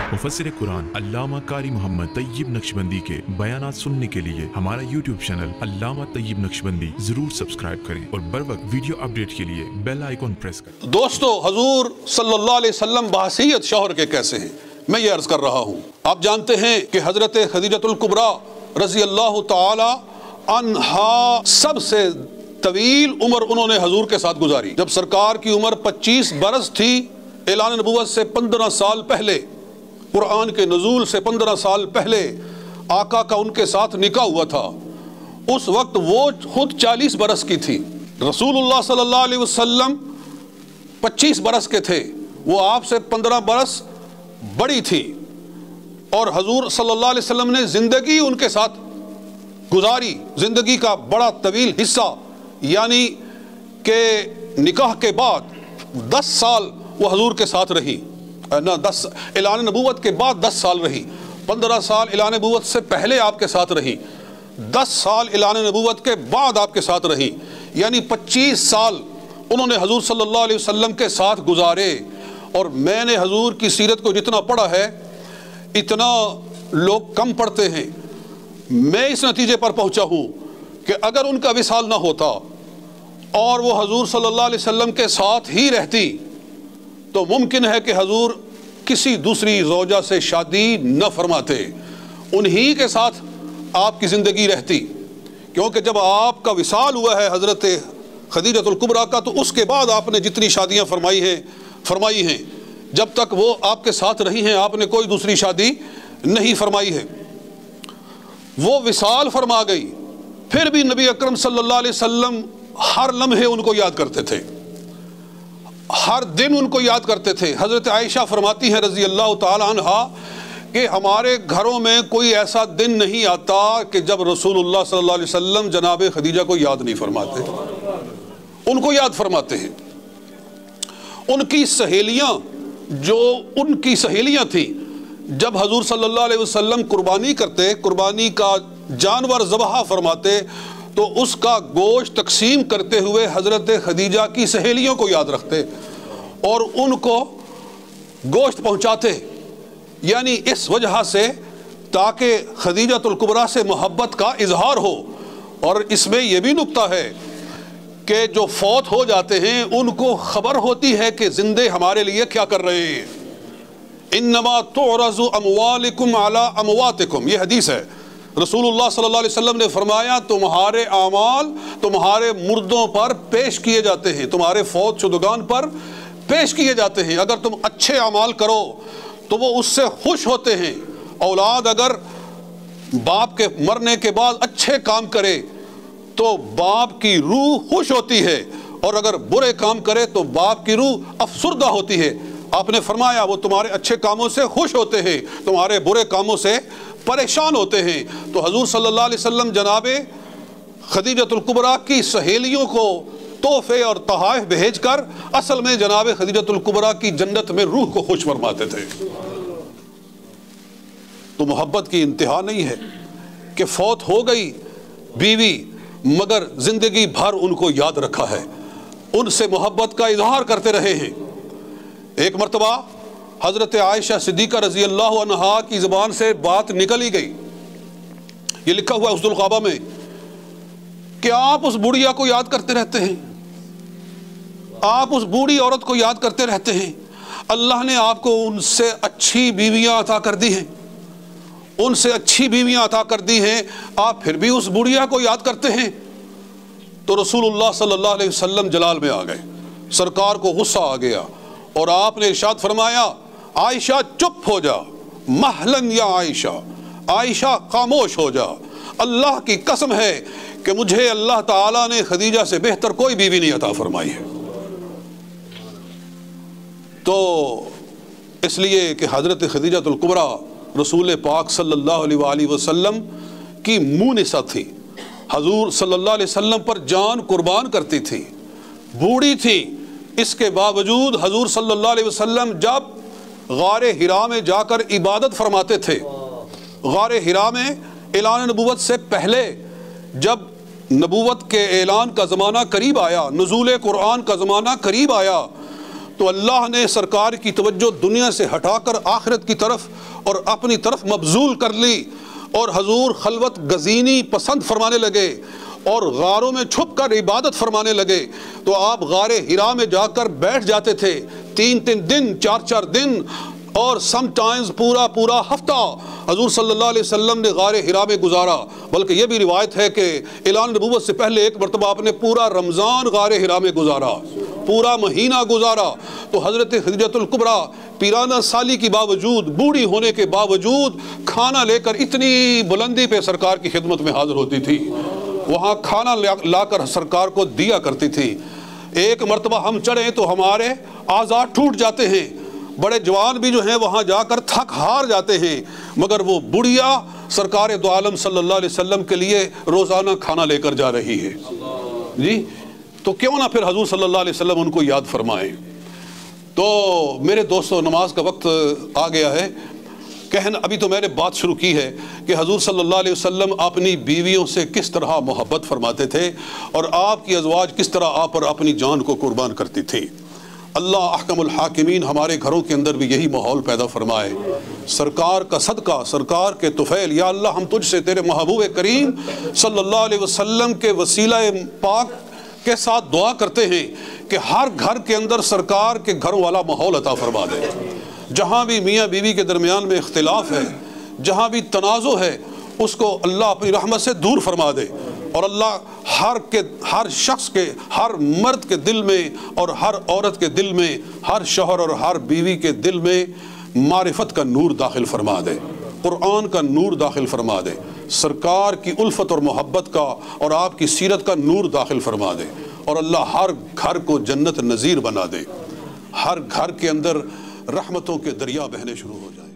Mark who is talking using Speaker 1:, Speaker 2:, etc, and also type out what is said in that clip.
Speaker 1: मुफस्सिर कुरान अल्लामा कारी मोहम्मद तैयब नक्शबंदी के बयानात सुनने के लिए हमारा यूट्यूब चैनल अल्लामा तैयब नक्शबंदी जरूर सब्सक्राइब करें और बर वक्त वीडियो अपडेट के लिए बेल आइकॉन प्रेस करें।
Speaker 2: दोस्तों, हजूर सल्लल्लाहु अलैहि वसल्लम बहसीयत शौहर के कैसे हैं, मैं ये अर्ज कर रहा हूँ। आप जानते हैं कि हजरत खदीजतुल कुबरा रजी अल्लाह ताला अन्हा सबसे तवील उम्र उन्होंने हजूर के साथ गुजारी। जब सरकार की उम्र 25 बरस थी, ऐलान नबूवत से 15 साल पहले, कुरान के नज़ूल से 15 साल पहले आका का उनके साथ निकाह हुआ था। उस वक्त वो खुद 40 बरस की थी। रसूलुल्लाह सल्लल्लाहु अलैहि वसल्लम 25 बरस के थे, वो आपसे 15 बरस बड़ी थी और हजूर सल्लल्लाहु अलैहि वसल्लम ने ज़िंदगी उनके साथ गुजारी। ज़िंदगी का बड़ा तवील हिस्सा यानी कि निकाह के बाद 10 साल वो हजूर के साथ रही ना, 10 ऐलान नबूवत के बाद 10 साल रही। 15 साल ऐलान नबूवत से पहले आपके साथ रही, 10 साल ऐलान नबूवत के बाद आपके साथ रही, यानी 25 साल उन्होंने हजूर सल्लल्लाहु अलैहि वसल्लम के साथ गुजारे। और मैंने हजूर की सीरत को जितना पढ़ा है इतना लोग कम पढ़ते हैं। मैं इस नतीजे पर पहुंचा हूँ कि अगर उनका विसाल ना होता और वो हजूर सल्लल्लाहु अलैहि वसल्लम के साथ ही रहती तो मुमकिन है कि हजूर किसी दूसरी ज़ौजा से शादी न फरमाते, उन्हीं के साथ आपकी ज़िंदगी रहती। क्योंकि जब आपका विसाल हुआ है हज़रत खदीजतुल कुबरा का, तो उसके बाद आपने जितनी शादियां फरमाई हैं, जब तक वो आपके साथ रही हैं आपने कोई दूसरी शादी नहीं फरमाई है। वो विसाल फरमा गई, फिर भी नबी अकरम सल्लल्लाहु अलैहि वसल्लम हर लम्हे उनको याद करते थे, हर दिन उनको याद करते थे। हज़रत आयशा फरमाती हैं रज़ी अल्लाह ताला अन्हा कि हमारे घरों में कोई ऐसा दिन नहीं आता कि जब रसूलुल्लाह सल्लल्लाहु अलैहि वसल्लम जनाब खदीजा को याद नहीं फरमाते, उनको याद फरमाते हैं। उनकी सहेलियाँ जो उनकी सहेलियाँ थी, जब हजूर सल्लल्लाहु अलैहि वसल्लम कुर्बानी करते, कुर्बानी का जानवर ज़बह फरमाते, तो उसका गोश्त तकसीम करते हुए हज़रत खदीजा की सहेलियों को याद रखते और उनको गोश्त पहुँचाते। यानी इस वजह से ताकि खदीजतुल कुबरा से मोहब्बत का इजहार हो। और इसमें यह भी नुक्ता है कि जो फौत हो जाते हैं उनको खबर होती है कि जिंदे हमारे लिए क्या कर रहे हैं। इन्नमा तुअरज़ु अमवालिकुम अला अमवातिकुम, ये हदीस है। रसूलुल्लाह सल्लल्लाहु अलैहि वसल्लम ने फरमाया तुम्हारे आमाल तुम्हारे मुर्दों पर पेश किए जाते हैं, तुम्हारे फौत शुदगान पर पेश किए जाते हैं। अगर तुम अच्छे आमाल करो तो वो उससे खुश होते हैं। औलाद अगर बाप के मरने के बाद अच्छे काम करे तो बाप की रूह खुश होती है, और अगर बुरे काम करे तो बाप की रूह अफसुर्दा होती है। आपने फरमाया वो तुम्हारे अच्छे कामों से खुश होते हैं, तुम्हारे बुरे कामों से परेशान होते हैं। तो हजूर सल्लल्लाहु अलैहि वसल्लम जनाबे खदीजतुल कुबरा की सहेलियों को तोहफे और तोहफ़े भेजकर असल में जनाबे खदीजतुल कुबरा की जन्नत में रूह को खुश फरमाते थे। तो मोहब्बत की इंतहा नहीं है कि फौत हो गई बीवी, मगर जिंदगी भर उनको याद रखा है, उनसे मोहब्बत का इजहार करते रहे हैं। एक मरतबा हज़रत आयशा सिद्दीक़ा रज़ी अल्लाह अन्हा की ज़बान से बात निकल ही गई। ये लिखा हुआ है उसदुल ग़ाबा में कि आप उस बुढ़िया को याद करते रहते हैं, आप उस बूढ़ी औरत को याद करते रहते हैं। अल्लाह ने आपको उनसे अच्छी बीवियाँ अता कर दी हैं, उनसे अच्छी बीवियाँ अता कर दी हैं, आप फिर भी उस बुढ़िया को याद करते हैं। तो रसूलुल्लाह सल्लल्लाहु अलैहि वसल्लम जलाल में आ गए, सरकार को गुस्सा आ गया और आपने इरशाद फरमाया आयशा चुप हो जा, महलन या आयशा, आयशा खामोश हो जा। अल्लाह की कसम है कि मुझे अल्लाह ताला ने खदीजा से बेहतर कोई बीवी नहीं अता फरमाई है। तो इसलिए कि हज़रत खदीजतुल कुबरा रसूल पाक सल्लल्लाहु अलैहि वसल्लम की मुनिसा थी, हजूर सल्लल्लाहु अलैहि वसल्लम पर जान कुर्बान करती थी, बूढ़ी थी। इसके बावजूद हजूर सल्लल्लाहु अलैहि वसल्लम जब गारे हिरा में जाकर इबादत फरमाते थे, गारे हिरा में ऐलान नबूवत से पहले जब नबूवत के ऐलान का ज़माना करीब आया, नुज़ूल कुरान का ज़माना करीब आया, تو اللہ نے سرکار کی توجہ دنیا سے ہٹا کر آخرت کی طرف اور اپنی طرف مبذول کر لی، اور حضور خلوت گزینی پسند فرمانے لگے اور غاروں میں چھپ کر عبادت فرمانے لگے۔ تو آپ غار حرا میں جا کر بیٹھ جاتے تھے 3 دن 4 دن اور سم ٹائمز پورا ہفتہ حضور صلی اللہ علیہ وسلم نے غار حرا میں گزارا۔ بلکہ یہ بھی روایت ہے کہ اعلان نبوت سے پہلے ایک مرتبہ آپ نے پورا رمضان غار حرا میں گزارا، پورا مہینہ گزارا۔ تو حضرت خدیجہ الکبریٰ پیرانہ سالی کی باوجود، بوڑھی ہونے کے باوجود کھانا لے کر اتنی بلندی پہ سرکار کی خدمت میں حاضر ہوتی تھی، وہاں کھانا لا کر سرکار کو دیا کرتی تھی۔ ایک مرتبہ ہم چڑھیں تو ہمارے اعضاء ٹوٹ جاتے ہیں، بڑے جوان بھی جو ہیں وہاں جا کر تھک ہار جاتے ہیں، مگر وہ بڑھیا سرکار دو عالم صلی اللہ علیہ وسلم کے لیے روزانہ کھانا لے کر جا رہی ہے جی۔ تو کیوں نہ پھر حضور صلی اللہ علیہ وسلم ان کو یاد فرمائیں۔ تو میرے دوستو، نماز کا وقت آ گیا ہے۔ ابھی تو میں نے بات شروع کی ہے کہ حضور صلی اللہ علیہ وسلم اپنی بیویوں سے کس طرح محبت فرماتے تھے اور آپ کی ازواج کس طرح آپ پر اپنی جان کو قربان کرتی تھی۔ اللہ احکم الحاکمین ہمارے گھروں کے اندر بھی یہی ماحول پیدا فرمائے۔ سرکار کا صدقہ، سرکار کے طفیل، یا اللہ ہم تجھ سے تیرے محبوب کریم صلی اللہ علیہ وسلم کے وسیلہ پاک کے ساتھ دعا کرتے ہیں کہ ہر گھر کے اندر سرکار کے گھروں والا ماحول عطا فرما دے۔ جہاں بھی میاں بیوی کے درمیان میں اختلاف ہے، جہاں بھی تنازع ہے، اس کو اللہ اپنی رحمت سے دور فرما دے، اور اللہ ہر شخص کے، ہر مرد کے دل میں اور ہر عورت کے دل میں، ہر شوہر اور ہر بیوی کے دل میں معرفت کا نور داخل فرما دے، قرآن کا نور داخل فرما دے، سرکار کی الفت اور محبت کا اور آپ کی سیرت کا نور داخل فرما دے، اور اللہ ہر گھر کو جنت نظیر بنا دے، ہر گھر کے اندر رحمتوں کے دریا بہنے شروع ہو جائیں۔